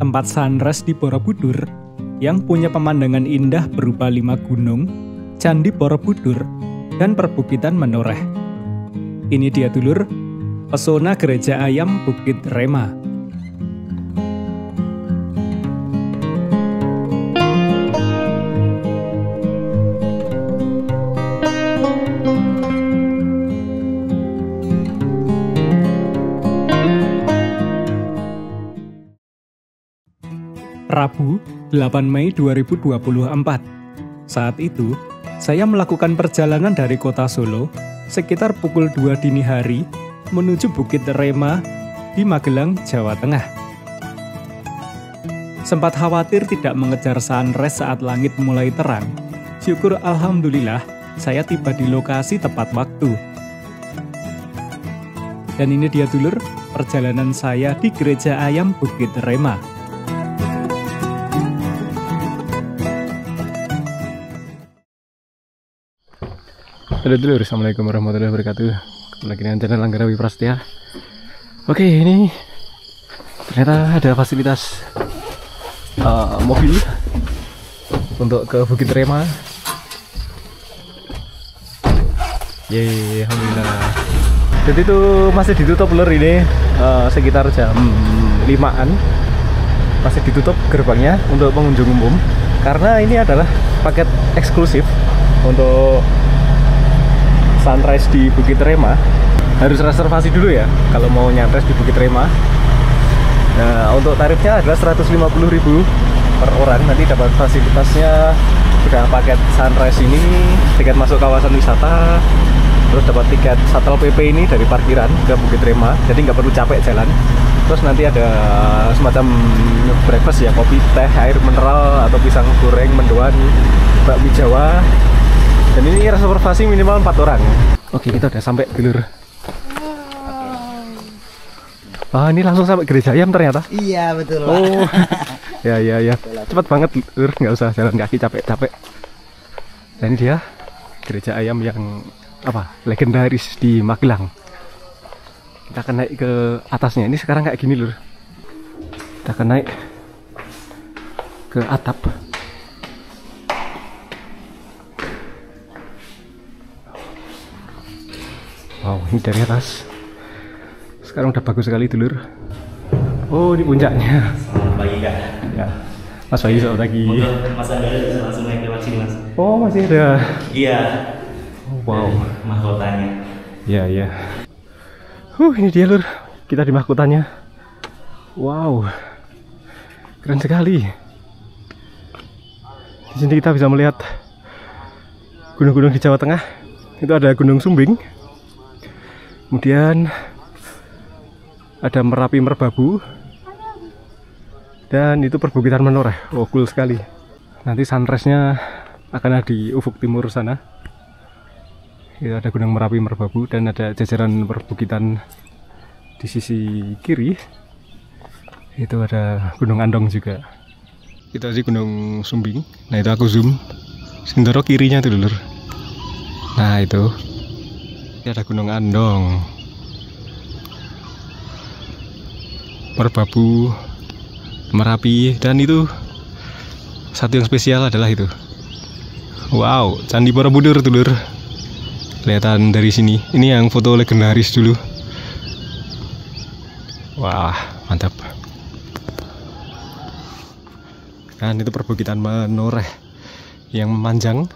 tempat sunrise di Borobudur yang punya pemandangan indah berupa 5 gunung, Candi Borobudur, dan perbukitan menoreh. Ini dia dulur, pesona Gereja Ayam Bukit Rema. Rabu, 8 Mei 2024. Saat itu, saya melakukan perjalanan dari kota Solo sekitar pukul 2 dini hari menuju Bukit Rema di Magelang, Jawa Tengah. Sempat khawatir tidak mengejar sunrise saat langit mulai terang. Syukur alhamdulillah, saya tiba di lokasi tepat waktu. Dan ini dia dulur, perjalanan saya di Gereja Ayam Bukit Rema. Halo dulur, assalamualaikum warahmatullahi wabarakatuh. Kembali lagi dengan channel Angga Rawi Prasetya. Oke, ini ternyata ada fasilitas mobil untuk ke Bukit Rema. Yeay, alhamdulillah. Jadi itu masih ditutup lur ini sekitar jam 5-an. Masih ditutup gerbangnya untuk pengunjung umum karena ini adalah paket eksklusif untuk sunrise di Bukit Rema. Harus reservasi dulu ya kalau mau nyantres di Bukit Rema. Nah, untuk tarifnya adalah 150.000 per orang. Nanti dapat fasilitasnya sudah paket sunrise ini, tiket masuk kawasan wisata, terus dapat tiket Satpol PP ini dari parkiran ke Bukit Rema, jadi nggak perlu capek jalan. Terus nanti ada semacam breakfast ya, kopi, teh, air mineral, atau pisang goreng, mendoan, bakmi Jawa. Dan ini reservasi minimal 4 orang. Oke, kita udah sampai dulur. Ah, ini langsung sampai Gereja Ayam ternyata. Iya, betul. Oh. Ya. Cepat banget dulur, nggak usah jalan kaki capek-capek. Dan ini dia Gereja Ayam yang legendaris di Magelang. Kita akan naik ke atasnya. Ini sekarang kayak gini lur. Kita akan naik ke atap. Wow, ini dari atas. Sekarang udah bagus sekali dulur. Oh, ini puncaknya. Selamat pagi kak. Ya, Mas Bayu selamat pagi. Mas Anda langsung naik lewat sini mas. Oh, masih ada. Iya. Oh, wow. Mahkotanya. Iya. Ini dia lur. Kita di mahkotanya. Wow, keren sekali. Di sini kita bisa melihat gunung-gunung di Jawa Tengah. Itu ada Gunung Sumbing. Kemudian ada Merapi Merbabu, dan itu perbukitan menoreh. Oh, cool sekali. Nanti sunrise-nya akan ada di ufuk timur sana. Itu ada Gunung Merapi Merbabu dan ada jajaran perbukitan di sisi kiri. Itu ada Gunung Andong juga. Itu sih Gunung Sumbing. Nah, itu aku zoom. Sindoro kirinya tuh dulur. Nah, itu. Ini ada Gunung Andong, Merbabu, Merapi, dan itu satu yang spesial adalah itu. Wow, Candi Borobudur dulur. Kelihatan dari sini. Ini yang foto legendaris dulu. Wah, mantap. Dan itu perbukitan menoreh yang memanjang.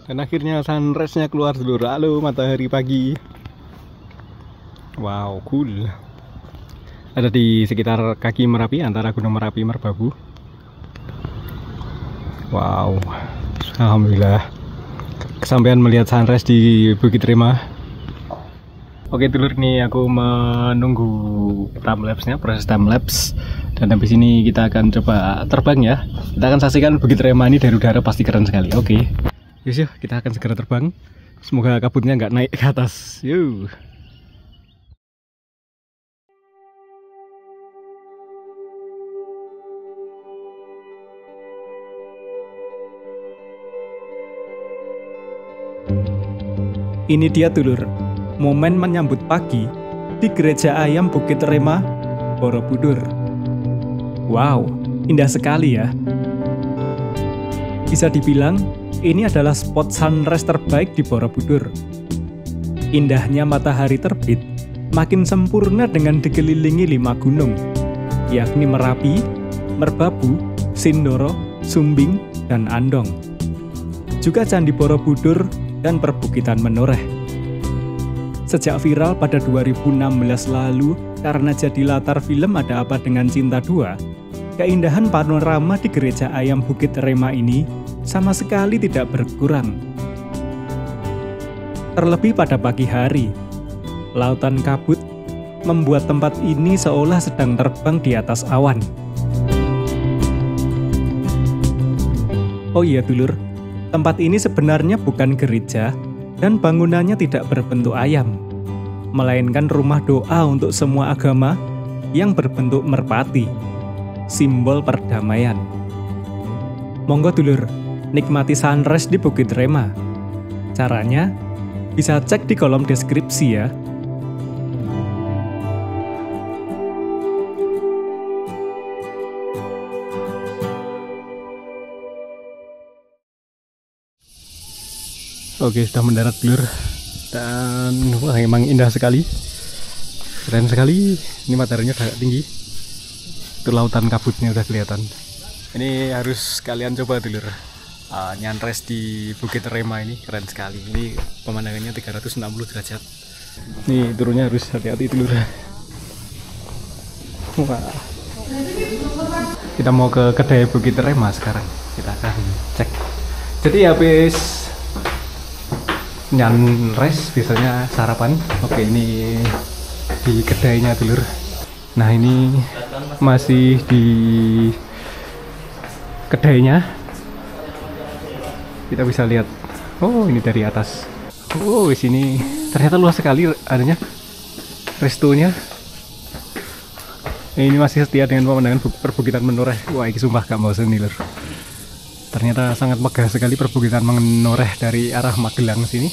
Dan akhirnya sunrise-nya keluar dulu. Halo, matahari pagi. Wow, cool. Ada di sekitar kaki Merapi, antara Gunung Merapi Merbabu. Wow, alhamdulillah kesampaian melihat sunrise di Bukit Rema. Oke dulur, nih aku menunggu timelapse-nya, proses timelapse. Dan habis ini kita akan coba terbang ya. Kita akan saksikan Bukit Rema ini dari udara, pasti keren sekali. Oke. Yuk, kita akan segera terbang. Semoga kabutnya nggak naik ke atas. Yuk. Ini dia dulur, momen menyambut pagi di Gereja Ayam Bukit Rema, Borobudur. Wow, indah sekali ya. Bisa dibilang, ini adalah spot sunrise terbaik di Borobudur. Indahnya matahari terbit makin sempurna dengan dikelilingi 5 gunung, yakni Merapi, Merbabu, Sindoro, Sumbing, dan Andong. Juga Candi Borobudur dan perbukitan Menoreh. Sejak viral pada 2016 lalu karena jadi latar film Ada Apa Dengan Cinta 2, keindahan panorama di Gereja Ayam Bukit Rema ini sama sekali tidak berkurang. Terlebih pada pagi hari, lautan kabut membuat tempat ini seolah sedang terbang di atas awan. Oh iya dulur, tempat ini sebenarnya bukan gereja dan bangunannya tidak berbentuk ayam, melainkan rumah doa untuk semua agama yang berbentuk merpati, simbol perdamaian. Monggo dulur, nikmati sunrise di Bukit Rema. Caranya bisa cek di kolom deskripsi ya. Oke, sudah mendarat dulur. Dan wah, emang indah sekali. Keren sekali. Ini mataharinya agak tinggi. Itu lautan kabutnya udah kelihatan. Ini harus kalian coba dulur. Nyantres di Bukit Rema ini keren sekali. Ini pemandangannya 360 derajat. Nih turunnya harus hati-hati dulur. Wah. Kita mau ke kedai Bukit Rema sekarang. Kita akan cek. Jadi habis nyantres biasanya sarapan. Oke, ini di kedainya dulur. Nah, ini masih di kedainya. Kita bisa lihat. Oh, ini dari atas. Oh, di sini ternyata luas sekali adanya restonya. Ini masih setia dengan pemandangan perbukitan Menoreh. Wah, ini sumpah gak mau seni lur. Ternyata sangat megah sekali perbukitan Menoreh dari arah Magelang sini.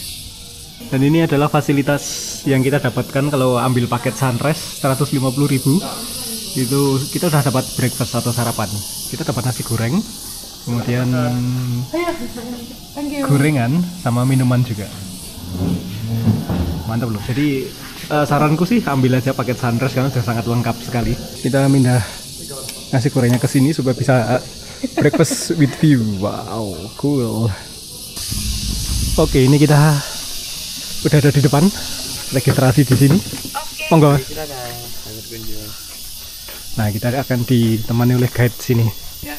Dan ini adalah fasilitas yang kita dapatkan kalau ambil paket sunrise 150.000. Itu kita udah dapat breakfast atau sarapan. Kita dapat nasi goreng, kemudian gorengan sama minuman juga. Mantap loh. Jadi saranku sih ambil aja paket sunrise karena sudah sangat lengkap sekali. Kita pindah nasi gorengnya ke sini supaya bisa breakfast with view. Wow, cool. Oke, ini kita udah ada di depan, registrasi di sini. Monggo. Nah, kita akan ditemani oleh guide sini.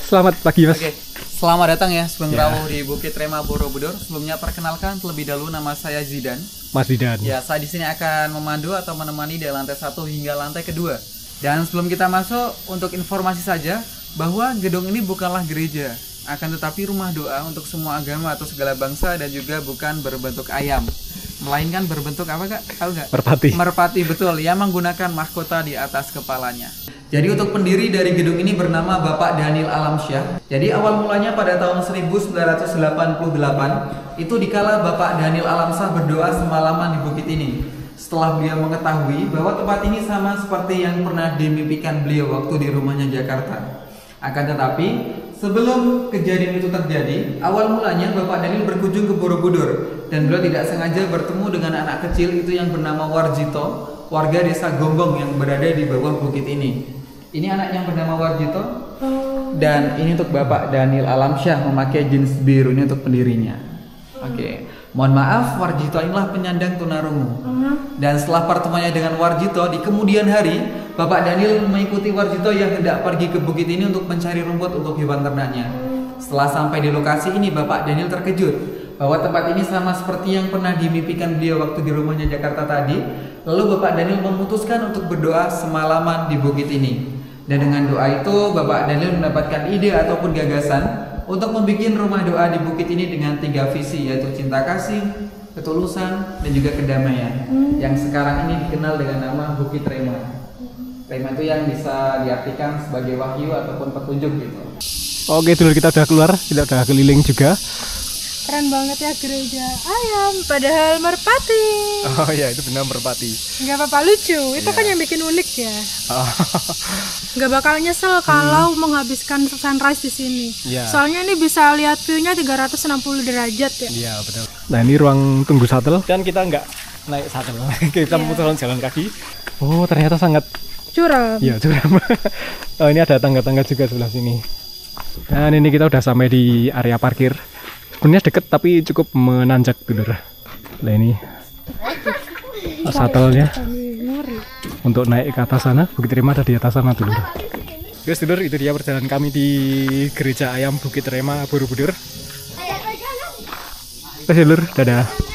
Selamat pagi, Mas. Oke. Selamat datang ya, Sugeng Rawuh di Bukit Rema Borobudur. Sebelumnya perkenalkan terlebih dahulu, nama saya Zidan. Mas Zidan. Ya, saya di sini akan memandu atau menemani dari lantai 1 hingga lantai kedua. Dan sebelum kita masuk, untuk informasi saja bahwa gedung ini bukanlah gereja, akan tetapi rumah doa untuk semua agama atau segala bangsa, dan juga bukan berbentuk ayam, melainkan berbentuk apa Kak? Tahu nggak? Merpati. Merpati, betul, yang menggunakan mahkota di atas kepalanya. Jadi untuk pendiri dari gedung ini bernama Bapak Daniel Alamsyah. Jadi awal mulanya pada tahun 1988, itu dikala Bapak Daniel Alamsyah berdoa semalaman di bukit ini. Setelah beliau mengetahui bahwa tempat ini sama seperti yang pernah dimimpikan beliau waktu di rumahnya Jakarta. Akan tetapi, sebelum kejadian itu terjadi, awal mulanya Bapak Daniel berkunjung ke Borobudur dan beliau tidak sengaja bertemu dengan anak kecil itu yang bernama Warjito, warga desa Gombong yang berada di bawah bukit ini. Ini anak yang bernama Warjito, dan ini untuk Bapak Daniel Alamsyah memakai jeans biru, ini untuk pendirinya. Oke. Mohon maaf, Warjito inilah penyandang tunarungu. Dan setelah pertemuannya dengan Warjito, di kemudian hari Bapak Daniel mengikuti Warjito yang hendak pergi ke bukit ini untuk mencari rumput untuk hewan ternaknya. Setelah sampai di lokasi ini, Bapak Daniel terkejut bahwa tempat ini sama seperti yang pernah dimimpikan beliau waktu di rumahnya Jakarta tadi. Lalu Bapak Daniel memutuskan untuk berdoa semalaman di bukit ini. Dan dengan doa itu, Bapak Daniel mendapatkan ide ataupun gagasan untuk membuat rumah doa di bukit ini dengan 3 visi, yaitu cinta kasih, ketulusan, dan juga kedamaian. Yang sekarang ini dikenal dengan nama Bukit Rema. Rema itu yang bisa diartikan sebagai wahyu ataupun petunjuk gitu. Oke dulu, kita udah keluar, kita udah keliling juga. Keren banget ya gereja ayam, padahal merpati. Oh iya, itu benar merpati. Nggak apa-apa, lucu. Itu kan yang bikin unik ya. Nggak bakal nyesel kalau menghabiskan sunrise di sini. Iya. Soalnya ini bisa lihat view-nya 360 derajat ya. Iya, betul. Nah, ini ruang tunggu shuttle. Dan kita nggak naik shuttle. Kita memutuskan jalan kaki. Oh, ternyata sangat Curam. iya, curam. Oh, ini ada tangga-tangga juga sebelah sini. Dan ini kita udah sampai di area parkir. Sebenarnya deket tapi cukup menanjak dulu. Nah, ini shuttle-nya. Untuk naik ke atas sana, Bukit Rema ada di atas sana dulu. Guys, dulur, itu dia perjalanan kami di Gereja Ayam Bukit Rema, Borobudur. Oke, dulur, dadah.